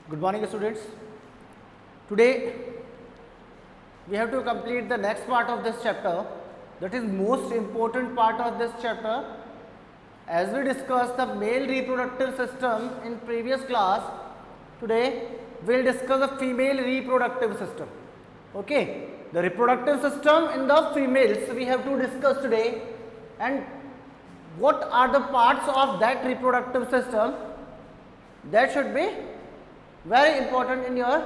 Good morning, students. Today we have to complete the next part of this chapter, that is most important part of this chapter. As we discussed the male reproductive system in previous class, today we will discuss the female reproductive system. Okay, the reproductive system in the females we have to discuss today, and what are the parts of that reproductive system that should be very important in your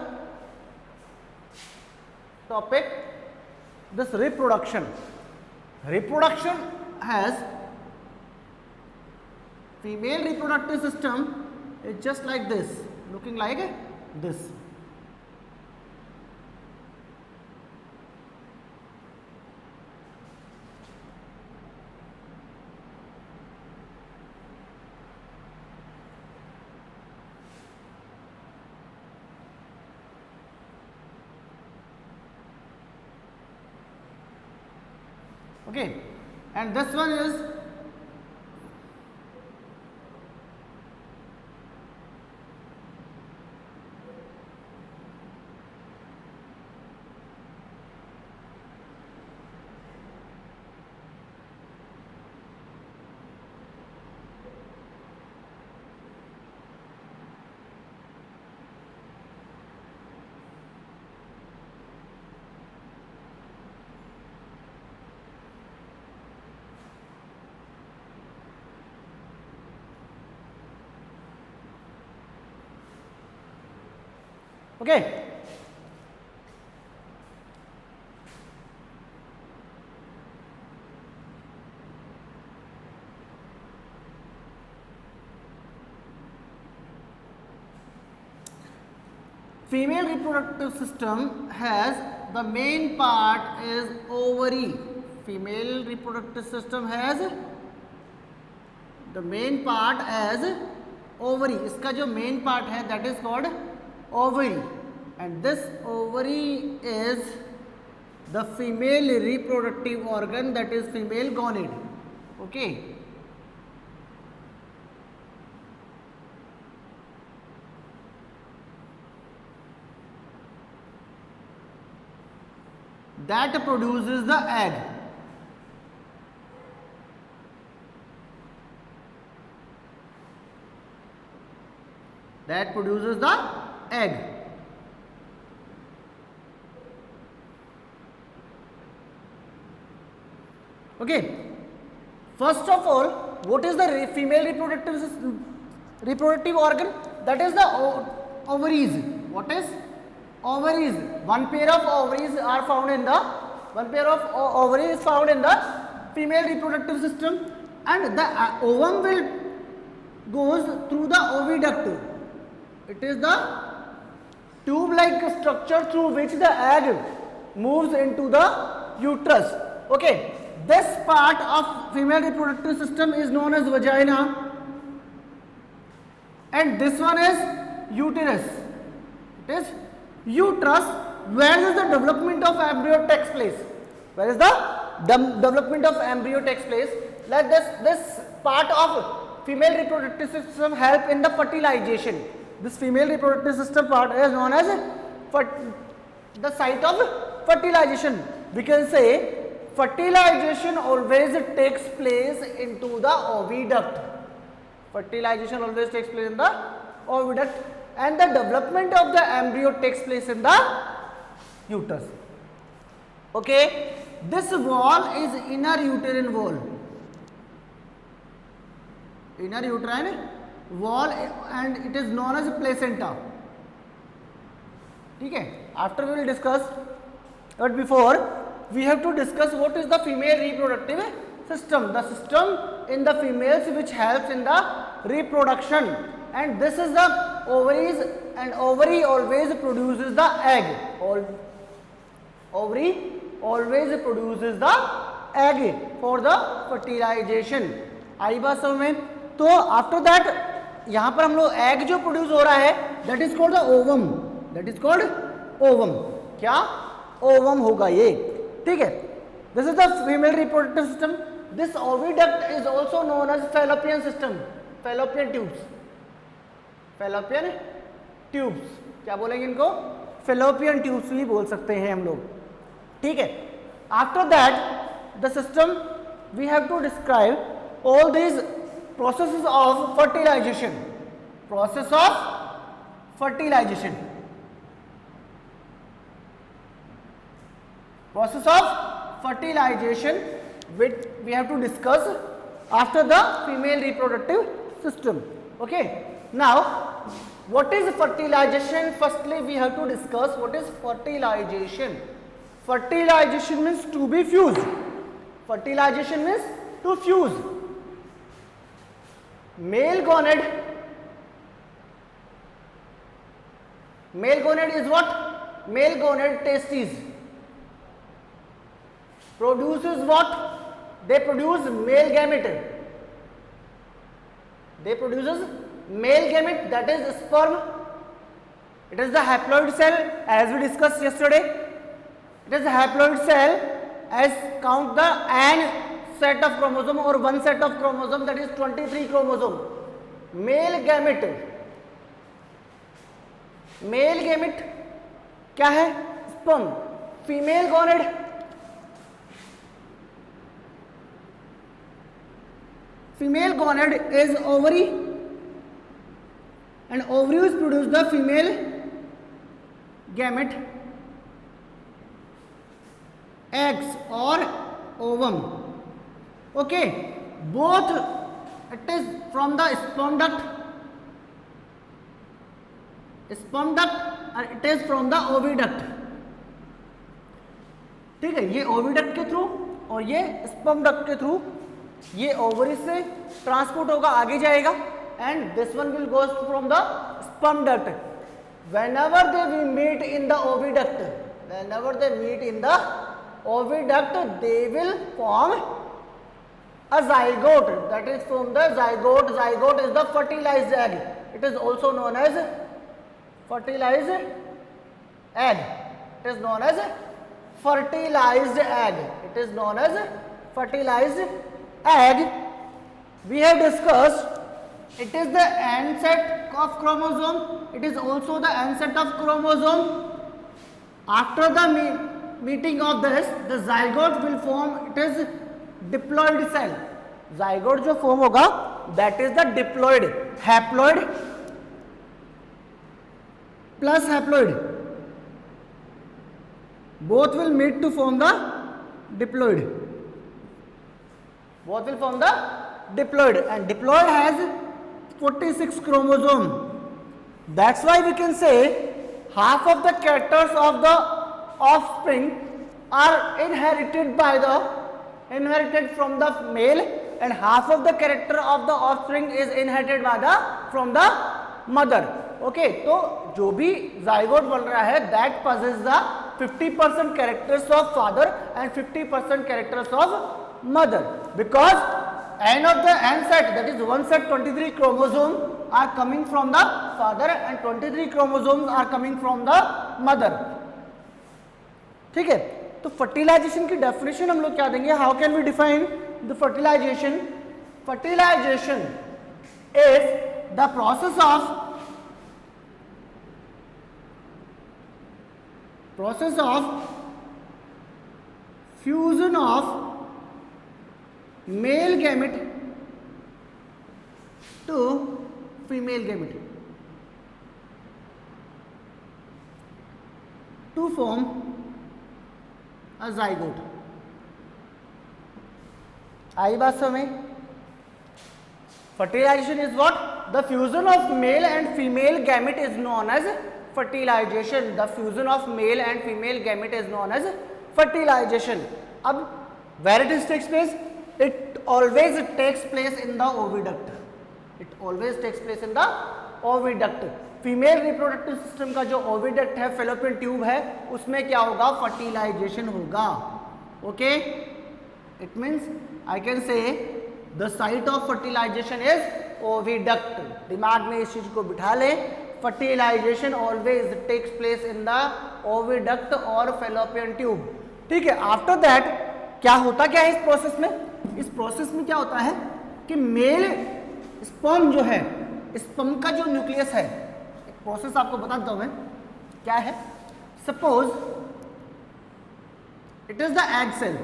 topic. This reproduction has female reproductive system is just like this, looking like this. Okay, and this one is okay. Female reproductive system has the main part is ovary. Female reproductive system has the main part as ovary. इसका जो main part है that is called ovary, and this ovary is the female reproductive organ, that is female gonad. Okay, that produces the egg. That produces the egg. Okay, first of all, what is the female reproductive organ? That is the ovaries. What is ovaries? One pair of ovaries are found in the female reproductive system, and the ovum will goes through the oviduct. It is the tube-like structure through which the egg moves into the uterus. Okay, this part of female reproductive system is known as vagina, and this one is uterus. It is uterus where is the development of embryo takes place. Where is the development of embryo takes place? Like this part of female reproductive system help in the fertilization. This female reproductive system part is known as the site of fertilization. We can say fertilization always takes place into the oviduct. Fertilization always takes place in the oviduct, and the development of the embryo takes place in the uterus. Okay, this wall is inner uterine wall. Inner uterine wall, and it is known as placenta. Okay, after we will discuss, but before we have to discuss what is the female reproductive system, the system in the females which helps in the reproduction, and this is the ovaries, and ovary always produces the egg. Ovary always produces the egg for the fertilization. आई बात समझ में? तो after that यहाँ पर हम लोग egg जो produce हो रहा है that is called the ovum. That is called ovum. क्या ओवम होगा ये? ठीक है. This is the female reproductive system. This oviduct is also known as fallopian system. Fallopian tubes. Fallopian tubes, क्या बोलेंगे इनको? फेलोपियन ट्यूब्स भी बोल सकते हैं हम लोग, ठीक है। After that the system we have to describe all these processes of fertilization, process of fertilization, process of fertilization which we have to discuss after the female reproductive system. Okay, now what is fertilization? Firstly we have to discuss what is fertilization. Fertilization means to be fused. Fertilization means to fuse. Male gonad is what? Male gonad testes produces what? They produce male gamete. They produces male gamete, that is sperm. It is the haploid cell as we discussed yesterday. It is a haploid cell as count the n set of chromosome or one set of chromosome, that is 23 chromosome. Male gamete. Male gamete क्या है? sperm. Female gonad is ovary, and ovaries produce the female gamete, eggs or ovum. Okay, both it is from the sperm duct and it is from the oviduct. ठीक है, ये oviduct के through और ये sperm duct के through ये ovary से transport होगा, आगे जाएगा, and this one will goes from the sperm duct. whenever they will meet in the oviduct, they will form a zygote, that is from the zygote is the fertilized egg. It is also known as fertilized egg. It is known as fertilized egg. It is known as fertilized egg. We have discussed it is the end set of chromosome. It is also the end set of chromosome. After the meeting of this, the zygote will form. It is diploid cell. Zygote जो form होगा, that is the diploid. Haploid plus haploid, both will meet to form the diploid. Both will form the diploid, and diploid has 46 chromosome. That's why we can say half of the characters of the offspring are inherited from the male, and half of the character of the offspring is inherited from the mother. Okay, तो जो भी zygote बन रहा है that possesses the 50% characters of father and 50% characters of mother, because end of the end set, that is one set 23 chromosomes are coming from the father and 23 chromosomes are coming from the mother. ठीक है, तो fertilisation की definition हम लोग क्या देंगे? How can we define the fertilization? Fertilization is the process of fusion of male gamete to female gamete to form a zygote. आई बात समझ? Fertilization is what? The fusion of male and female gamete is known as fertilization. The fusion of male and female gamete is known as fertilization. अब where it takes place? It always takes place in the oviduct. It always takes place in the oviduct. Female reproductive system का जो oviduct है, fallopian tube है, उसमें क्या होगा? Fertilization होगा. Okay, it means I can say the site of fertilization is oviduct. दिमाग में इस चीज को बिठा ले. Fertilization always takes place in the oviduct और फेलोपियन ट्यूब. ठीक है, आफ्टर दैट क्या होता क्या है इस प्रोसेस में? इस प्रोसेस में क्या होता है कि मेल स्पर्म जो है, स्पर्म का जो न्यूक्लियस है, प्रोसेस आपको बताता हूं मैं क्या है. Suppose it is the egg cell.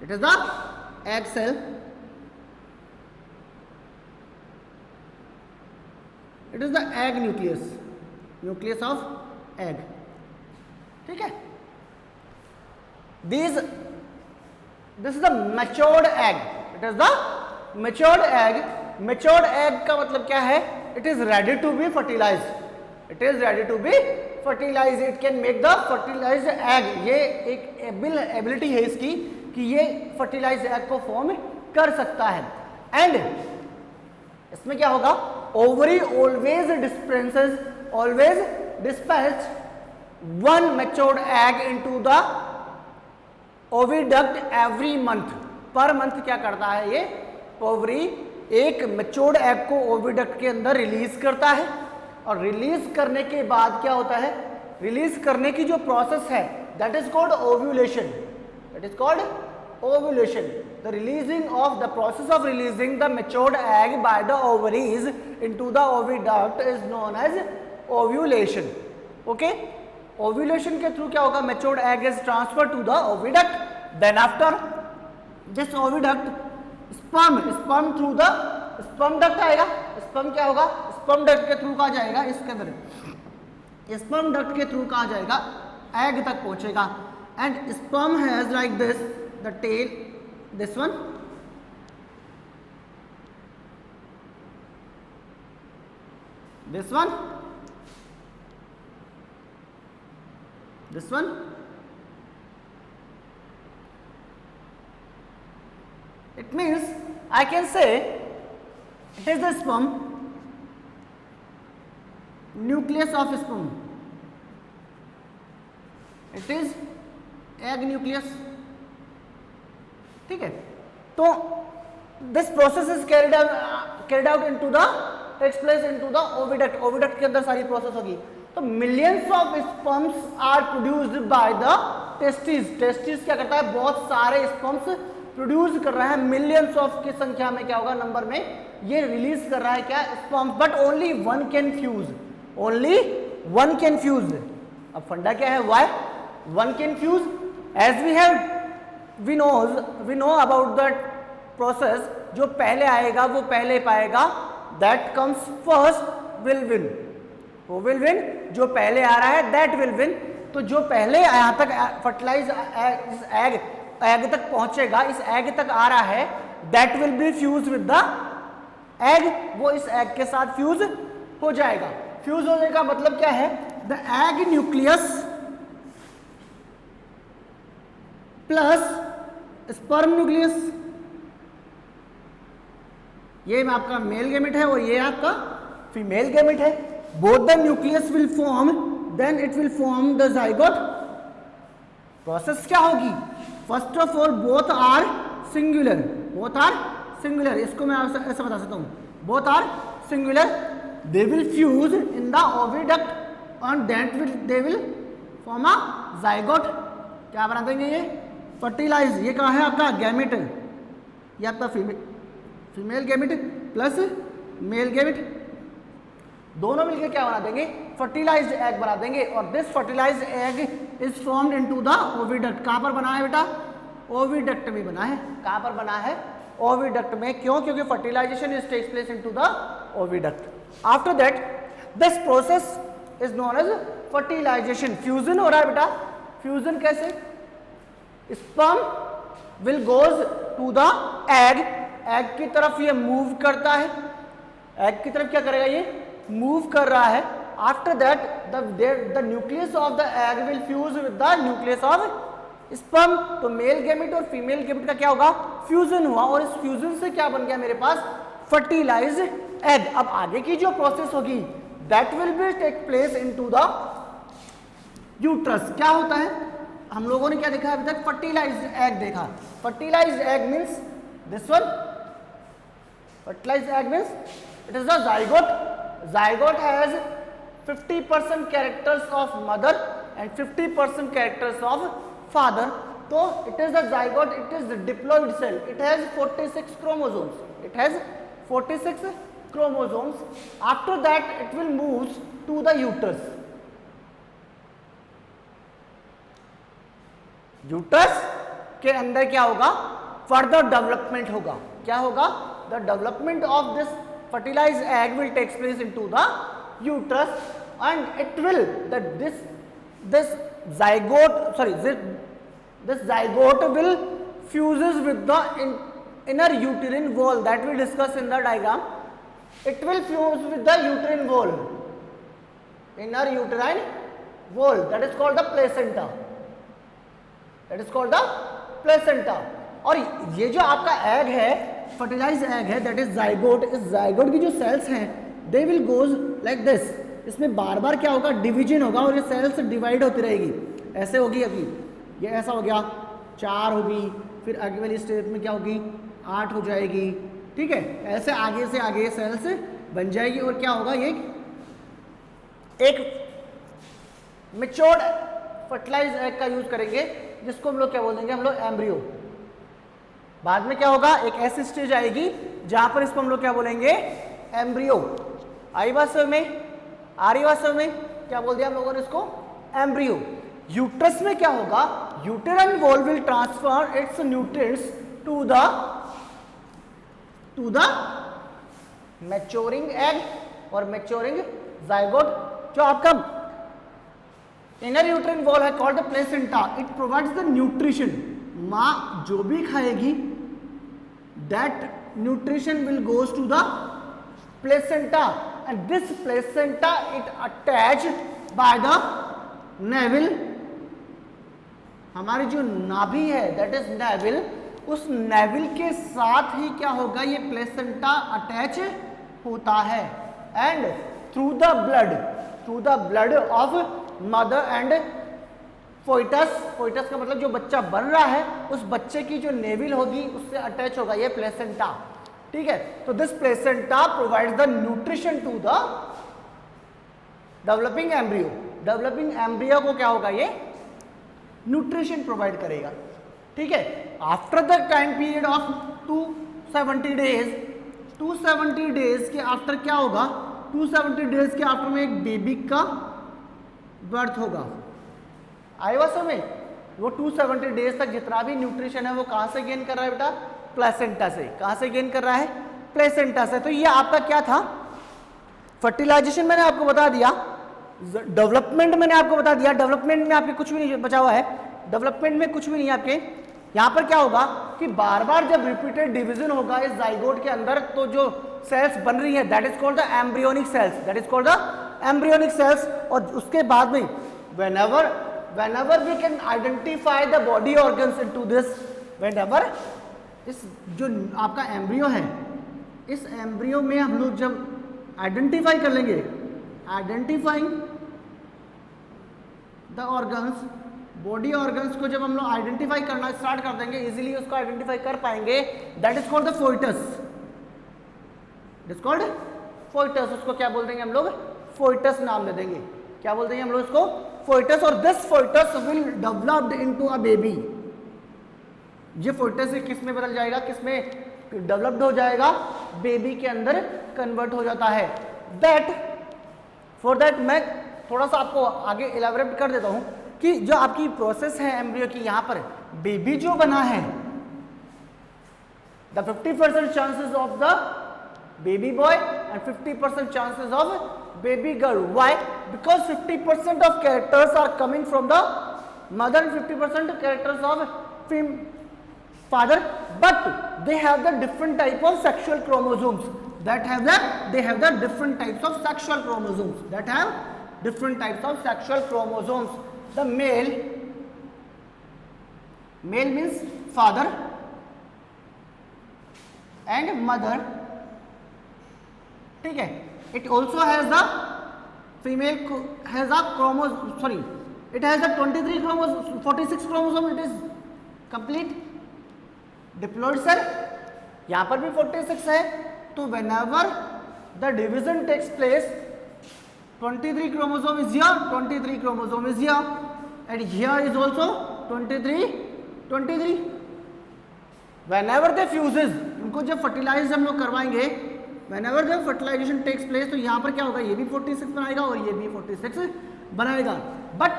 It is the egg cell. It is the egg nucleus. Nucleus of egg. ठीक है. This is the matured egg. It is the matured egg. Matured egg का मतलब क्या है? It is ready to be fertilized. It is ready to be fertilized. It can make the fertilized egg. ये एक ability है इसकी कि ये फर्टिलाइज्ड एग को फॉर्म कर सकता है. एंड इसमें क्या होगा? Ovary always dispatch one matured egg into the oviduct every month. Per month क्या करता है ये ओवरी एक मैच्योर्ड एग को ओविडक्ट के अंदर रिलीज करता है. और रिलीज करने के बाद क्या होता है? रिलीज करने की जो प्रोसेस है that is called ovulation. It is called ovulation. The process of releasing the matured egg by the ovaries into the oviduct is known as ovulation. Okay? Ovulation के through क्या होगा? Matured egg is transferred to the oviduct. Then after this oviduct, sperm through the sperm duct आएगा. Sperm क्या होगा? Sperm duct के through कहाँ जाएगा? इसके अंदर sperm duct के through कहाँ जाएगा? Egg तक पहुँचेगा. And sperm has like this the tail, this one, this one, this one, it means I can say it is the sperm, nucleus of sperm, it is egg nucleus. ठीक है. तो this process is carried out into the takes place into the oviduct. Oviduct के अंदर सारी process होगी. तो millions of sperms are produced by the testis. Testis क्या करता है? बहुत सारे स्पर्म्स प्रोड्यूस कर रहा है. मिलियंस ऑफ की संख्या में क्या होगा? नंबर में ये रिलीज कर रहा है क्या? Sperms. But only one can fuse. Only one can fuse. अब फंडा क्या है? Why one can fuse? As we know about that process. जो पहले आएगा वो पहले पाएगा. That comes first will win. Who will win? जो पहले आ रहा है that will win. तो जो पहले यहाँ तक फर्टिलाइज एग तक पहुंचेगा, इस एग तक आ रहा है, that will be fused with the egg. वो इस एग के साथ फ्यूज हो जाएगा. फ्यूज होने का मतलब क्या है? The egg nucleus plus sperm nucleus. ये आपका मेल गैमेट है और ये आपका फीमेल गैमेट है. Both the nucleus will form, then it will form the zygote. Process क्या होगी? First of all both are singular. Both are singular. इसको मैं ऐसा बता सकता हूं. Both are singular. They will fuse in the oviduct and they will form a zygote. क्या बना देंगे? ये फर्टिलाइज. ये कहाँ है आपका? गैमेट. ये आपका female gamete plus male gamete, दोनों मिलकर क्या बना देंगे? फर्टिलाइज्ड एग बना देंगे. और this fertilized egg is formed into the oviduct. कहाँ पर बना है बेटा? ओविडक्ट में बना है. कहाँ पर बना है? ओविडक्ट में. क्यों? क्योंकि fertilization is takes place into the oviduct. After that this process is known as fertilization. Fusion हो रहा है बेटा. फ्यूजन कैसे? Sperm will goes to the egg. Egg की तरफ ये मूव करता है. एग की तरफ क्या करेगा? ये मूव कर रहा है. After that the nucleus of the egg will fuse with the nucleus of sperm. तो मेल गैमेट और फीमेल गैमेट का क्या होगा? फ्यूजन हुआ. और इस फ्यूजन से क्या बन गया मेरे पास? Fertilised egg. अब आगे की जो प्रोसेस होगी that will be take place into the uterus. क्या होता है? हम लोगों ने क्या देखा अभी तक? फर्टिलाइज्ड एग देखा. Fertilized egg means this one. Fertilized egg means it is the zygote. Zygote has 50% characters of mother and 50% characters of father. तो it is the zygote, it is diploid cell, it has 46 chromosomes, it has 46 chromosomes. After that it will move to the uterus. Uterus के अंदर क्या होगा, further development होगा. क्या होगा, the development of this fertilized egg will takes place into the uterus and it will this zygote will fuses with the inner uterine wall that we discussed in the diagram. It will fuse with the uterine wall, inner uterine wall, that is called the placenta, that is called the placenta. और ये जो आपका egg है, fertilize egg है, that is zygote. इस zygote की जो sales हैं they will goes like this. इसमें बार बार क्या होगा, डिवीजन होगा और ये सेल्स डिवाइड होती रहेगी. ऐसे होगी, अभी ये ऐसा हो गया, 4 होगी, फिर आगे वाली स्टेप में क्या होगी, 8 हो जाएगी. ठीक है, ऐसे आगे से आगे सेल्स बन जाएगी और क्या होगा, ये एक मैच्योर्ड फर्टिलाइज एग का यूज करेंगे जिसको हम लोग क्या बोल देंगे, हम लोग एम्ब्रियो. बाद में क्या होगा, एक ऐसी स्टेज आएगी जहां पर इसको हम लोग क्या बोलेंगे, एम्ब्रियो. आई बात समझ में, आ रही बात समझ में, क्या बोल दिया हम लोगों ने इसको, एम्ब्रियो. यूट्रस में क्या होगा, uterine wall will transfer its nutrients to the maturing egg और मैच्योरिंग जाइगोट. जो आपका इनर यूटेराइन वॉल है called the placenta, it provides the nutrition. माँ जो भी खाएगी that nutrition will goes to the placenta and this placenta it attached by the navel. हमारी जो नाभि है that is navel, उस navel के साथ ही क्या होगा, ये placenta अटैच होता है. and through the blood of mother and foetus. Foetus का मतलब जो बच्चा बन रहा है उस बच्चे की जो नेविल होगी उससे अटैच होगा ये प्लेसेंटा. ठीक है, तो this placenta provides the nutrition to the developing embryo. Developing embryo को क्या होगा, ये न्यूट्रिशन प्रोवाइड करेगा. ठीक है, after the time period of 270 days के आफ्टर क्या होगा, 270 डेज के आफ्टर में एक बेबी का बर्थ होगा. आई बात समझ में, वो 270 डेज तक जितना भी न्यूट्रिशन है वो कहां से गेन कर रहा है बेटा, प्लेसेंटा से. कहां से गेन कर रहा है, प्लेसेंटा से. तो ये आपका क्या था, फर्टिलाइजेशन मैंने आपको बता दिया, डेवलपमेंट मैंने आपको बता दिया. डेवलपमेंट में आपके कुछ भी नहीं बचा हुआ है, डेवलपमेंट में कुछ भी नहीं है आपके. यहाँ पर क्या होगा कि बार बार जब रिपीटेड डिवीजन होगा इस जाइगोट के अंदर तो जो सेल्स बन रही है that is called the embryonic cells, that is called the embryonic cells. और उसके बाद में whenever we can identify the body organs into this, whenever इस जो आपका एम्ब्रियो है, इस एम्ब्रियो में हम लोग जब आइडेंटिफाई कर लेंगे, identifying the organs, body organs को जब हम लोग आइडेंटिफाई करना स्टार्ट कर देंगे, इजीली उसको आइडेंटिफाई कर पाएंगे, that is called the foetus. It is called foetus. उसको क्या बोल देंगे हम लोग, फोइटस नाम दे देंगे. क्या बोल देंगे हम लोग इसको, फोइटस. और this foetus will developed into a baby. ये फोइटस किस में बदल जाएगा, किस में डेवलप्ड हो जाएगा, बेबी के अंदर कन्वर्ट हो जाता है. फॉर दैट मैं थोड़ा सा आपको आगे इलैबोरेट कर देता हूं कि जो आपकी प्रोसेस है एम्ब्रियो की, यहां पर बेबी जो बना है, the 50% chances of the baby boy and 50% chances of baby girl. Why? Because 50% of characters are coming from the mother and 50% characters of father, but they have the different type of sexual chromosomes. They have the different types of sexual chromosomes. The male means father and mother. ठीक है, it also has the female has a chromosome, sorry, it has the 23 chromosome, 46 chromosome. It is complete diploid cell. यहाँ पर भी 46 है. तो whenever the division takes place, 23 chromosome is here, 23 chromosome is here, and here is also 23 23। whenever they fuses, इनको जब fertilise हम लोग करवाएंगे, whenever the fertilization takes place, तो यहाँ पर क्या होगा, ये भी 46 बनाएगा और ये भी 46 बनाएगा। But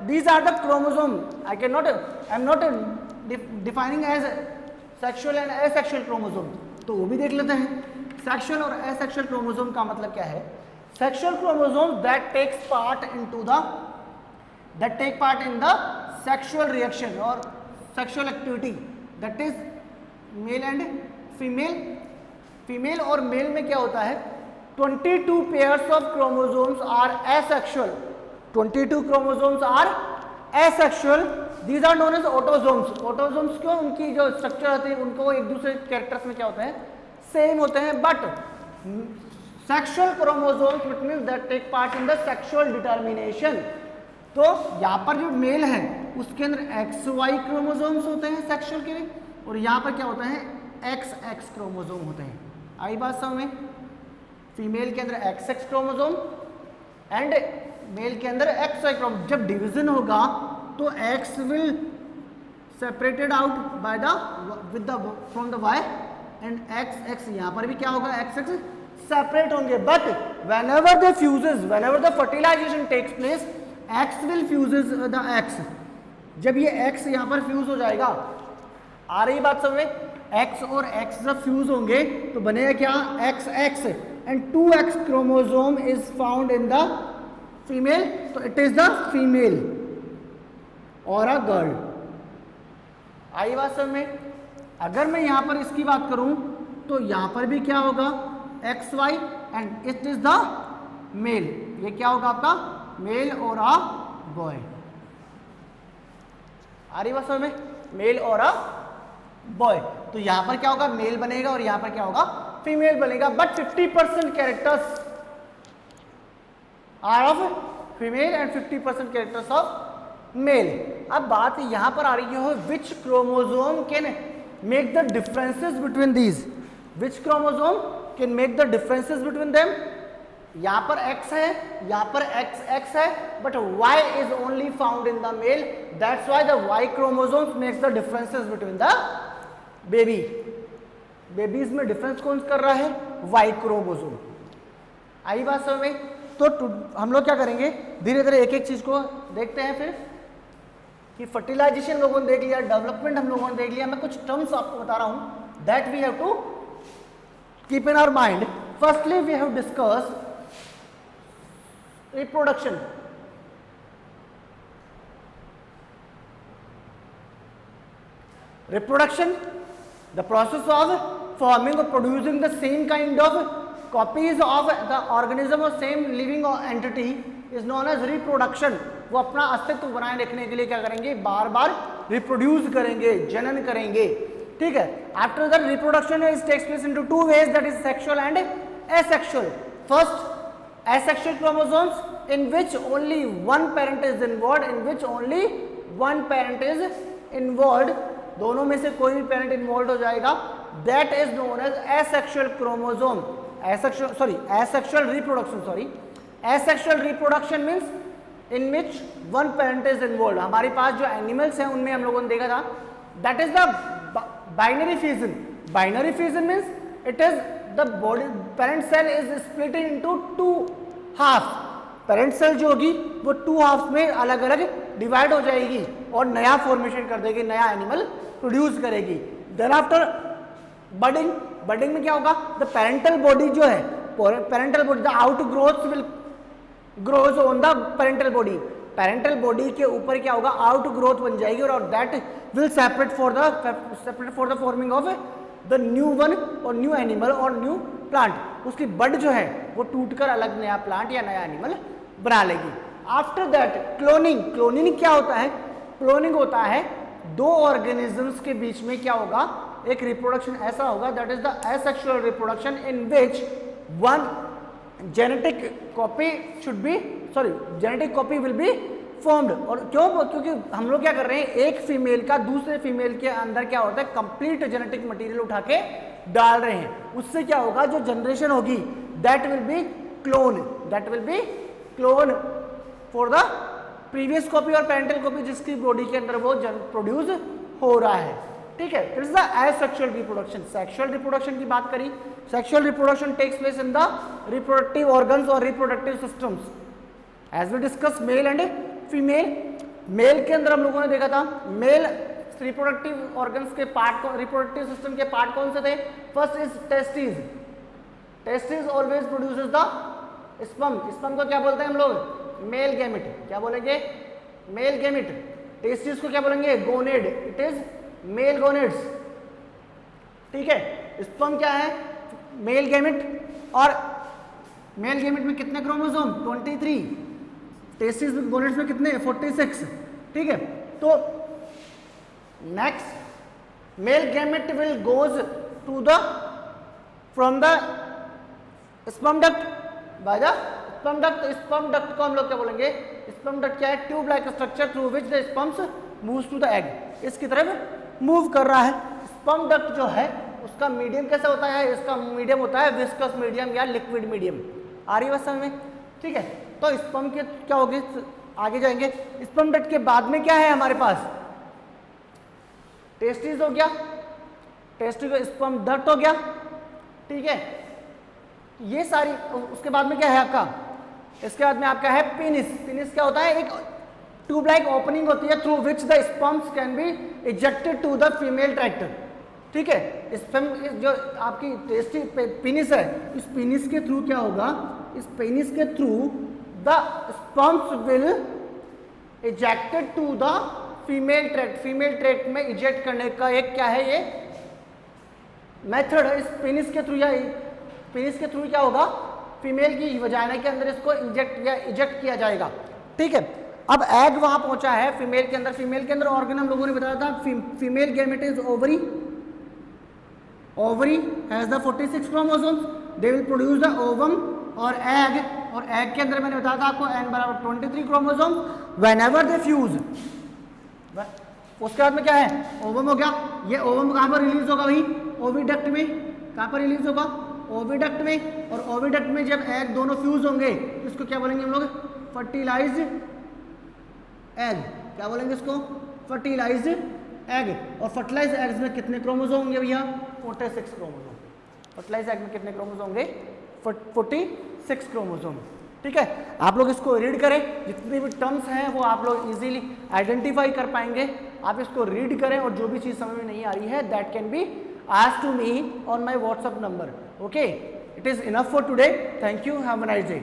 these are the chromosome, I am not defining as sexual and asexual chromosome, तो वो भी देख लेते हैं। सेक्सुअल और एसेक्सुअल क्रोमोसोम का मतलब क्या है? Sexual chromosome that take part in the sexual reaction or sexual activity, that is male and female और मेल में क्या होता है, 22 pairs of chromosomes are asexual, 22 chromosomes are asexual, these are known as autosomes. Autosomes क्यों? उनकी जो structure होती है उनको एक दूसरे कैरेक्टर्स में क्या होते हैं, सेम होते हैं। But sexual chromosomes which means that take part in the sexual determination, तो यहाँ पर जो मेल है उसके अंदर XY क्रोमोसोम्स होते हैं सेक्सुअल के लिए, और यहाँ पर क्या होता है, XX क्रोमोसोम होते हैं। आई बात समझ में? फीमेल के अंदर XX क्रोमोसोम एंड मेल के अंदर XY क्रोमोसोम। जब डिवीजन होगा तो X will separated out by the with the from the Y and XX, यहाँ पर भी क्या होगा, XX सेपरेट होंगे। But whenever they fuses, whenever the fertilization takes place, X will fuses the X। जब ये X यहाँ पर फ्यूज हो जाएगा, आ रही बात समझ में? X और X जब फ्यूज होंगे तो बनेगा क्या, XX, and 2X chromosome is found in the female, तो इट इज द फीमेल और अ गर्ल। आई बात समझ में? अगर मैं यहां पर इसकी बात करूं तो यहां पर भी क्या होगा, XY and it is the male. ये क्या होगा आपका, मेल और अ बॉय। आ रही बात समझ में? मेल और अ बॉय। तो यहां पर क्या होगा, मेल बनेगा और यहां पर क्या होगा, फीमेल बनेगा। But 50% characters are of female and 50% characters of male. अब बात यहां पर आ रही है, which chromosome can make the differences between these, which chromosome can make the differences between them. यहां पर X है, यहां पर XX है, but Y is only found in the male, that's why the Y chromosomes makes the differences between the baby. Babies में difference कौन कर रहा है, Y क्रोमोसोम। आई बात समझ में? तो हम लोग क्या करेंगे, धीरे धीरे एक एक चीज को देखते हैं फिर, कि फर्टिलाइजेशन लोगों ने देख लिया, डेवलपमेंट हम लोगों ने देख लिया। मैं कुछ टर्म्स आपको बता रहा हूं that we have to keep in our mind. Firstly we have discuss reproduction। Reproduction, the process of forming or producing the same kind of copies of the organism or same living entity is known as reproduction। वो अपना अस्तित्व बनाए रखने के लिए क्या करेंगे, बार बार reproduce करेंगे, जनन करेंगे। ठीक है। After that reproduction is takes place into two ways, that is sexual and asexual. First, asexual chromosomes in which only one parent is involved, in which only one parent is involved, दोनों में से कोई भी parent involved हो जाएगा, that is known as asexual chromosome। asexual reproduction means in which one parent is involved। हमारे पास जो animals हैं उनमें हम लोगों ने देखा था, that is the binary fission। binary fission means it is the body parent cell is split into two half। Parent cell जो होगी वो 2 हाफ में अलग अलग डिवाइड हो जाएगी और नया फॉर्मेशन कर देगी, नया एनिमल प्रोड्यूस करेगी। देन आफ्टर बडिंग, बडिंग में क्या होगा, द पेरेंटल बॉडी जो है, parental body the out growth will grows on the parental body. Parental body के ऊपर क्या होगा, आउट ग्रोथ बन जाएगी और that will separate for the forming of the new one और न्यू एनिमल और न्यू प्लांट। उसकी बड जो है वो टूटकर अलग नया प्लांट या नया एनिमल बना लेगी। After that cloning. क्लोनिंग क्या होता है, क्लोनिंग होता है दो ऑर्गेनिजम्स के बीच में क्या होगा, एक रिप्रोडक्शन ऐसा होगा, that is the asexual reproduction in which one genetic copy will be formed. और क्यों, क्योंकि हम लोग क्या कर रहे हैं, एक फीमेल का दूसरे फीमेल के अंदर क्या होता है, कंप्लीट जेनेटिक मटेरियल उठा के डाल रहे हैं। उससे क्या होगा, जो जनरेशन होगी that will be clone for the previous copy और पेरेंटल कॉपी जिसकी बॉडी के अंदर वो प्रोड्यूस हो रहा है, ठीक है। This is the asexual reproduction. Sexual reproduction की बात करी, sexual reproduction takes place in the reproductive organs और reproductive systems as we discuss male and female. Male के अंदर हम लोगों ने देखा था मेल रिप्रोडक्टिव ऑर्गन्स के पार्ट, रिप्रोडक्टिव सिस्टम के पार्ट कौन से थे? First is testis. Testis always produces the sperm. Sperm को क्या बोलते हैं हम लोग? Male gamete. क्या बोलेंगे? Male gamete. टेस्टिस को क्या बोलेंगे? Gonad. It is male gonads, ठीक है। स्पर्म क्या है? Male gamete. और मेल गैमेट में कितने क्रोमोसोम? 23। टेस्टिस में, गोनेड्स में कितने? 46, ठीक है। तो next male gamete will goes to the from the sperm duct by the sperm duct. Sperm duct को हम लोग क्या बोलेंगे? स्पर्म डक्ट क्या है? Tube like structure through which the sperms moves to the egg. इसकी तरफ मूव कर रहा है। स्पर्म डक्ट जो है उसका मीडियम कैसा होता है? इसका मीडियम होता है विस्कस मीडियम या लिक्विड मीडियम। आ रही है बात समझ में, ठीक है। तो स्पर्म के क्या होगी, आगे जाएंगे। स्पर्म डक्ट के बाद में क्या है हमारे पास? टेस्टिस हो गया, टेस्टिस स्पर्म डक्ट हो गया, ठीक है। ये सारी, उसके बाद में क्या है आपका? इसके बाद में आपका है पेनिस। पेनिस क्या होता है? एक ट्यूब लाइक ओपनिंग होती है through which the sperms can be ejected to the female tract, ठीक है। स्पर्म जो आपकी टेस्टी पेनिस है, इस पेनिस के थ्रू क्या होगा? इस पेनिस के through the sperms will ejected to the female tract. Female tract में इजेक्ट करने का एक क्या है ये मेथड है। इस पेनिस के थ्रू या पेनिस के थ्रू क्या होगा? फीमेल की वजाइना के अंदर इसको इंजेक्ट या इजेक्ट किया जाएगा, ठीक है। अब एग वहां पहुंचा है फीमेल के अंदर। फीमेल के अंदर ऑर्गन हम लोगों ने बताया था female gamete is ovary. Ovary has the 46 chromosomes, they will produce the ovum और एग। और एग के अंदर मैंने बताया था आपको n बराबर 23 क्रोमोसोम्स व्हेनेवर दे फ्यूज। उसके बाद में क्या है? ओवम हो गया। ये ओवम कहां पर रिलीज होगा भाई? ओविडक्ट में। कहां पर रिलीज होगा? ओविडक्ट में। और ओविडक्ट में जब एग दोनों फ्यूज होंगे इसको क्या बोलेंगे हम लोग? Fertilized egg. क्या बोलेंगे इसको? Fertilized egg. और फर्टिलाइज्ड एग्स में कितने क्रोमोसोम होंगे भैया? 46 क्रोमोसोम। फर्टिलाइज्ड एग में कितने क्रोमोसोम होंगे? 46 क्रोमोसोम, ठीक है। आप लोग इसको रीड करें, जितने भी टर्म्स हैं वो आप लोग इजीली आइडेंटिफाई कर पाएंगे। आप इसको रीड करें और जो भी चीज़ समझ में नहीं आ रही है that can be asked to me on my WhatsApp number. Okay, it is enough for today. Thank you. Have a nice day.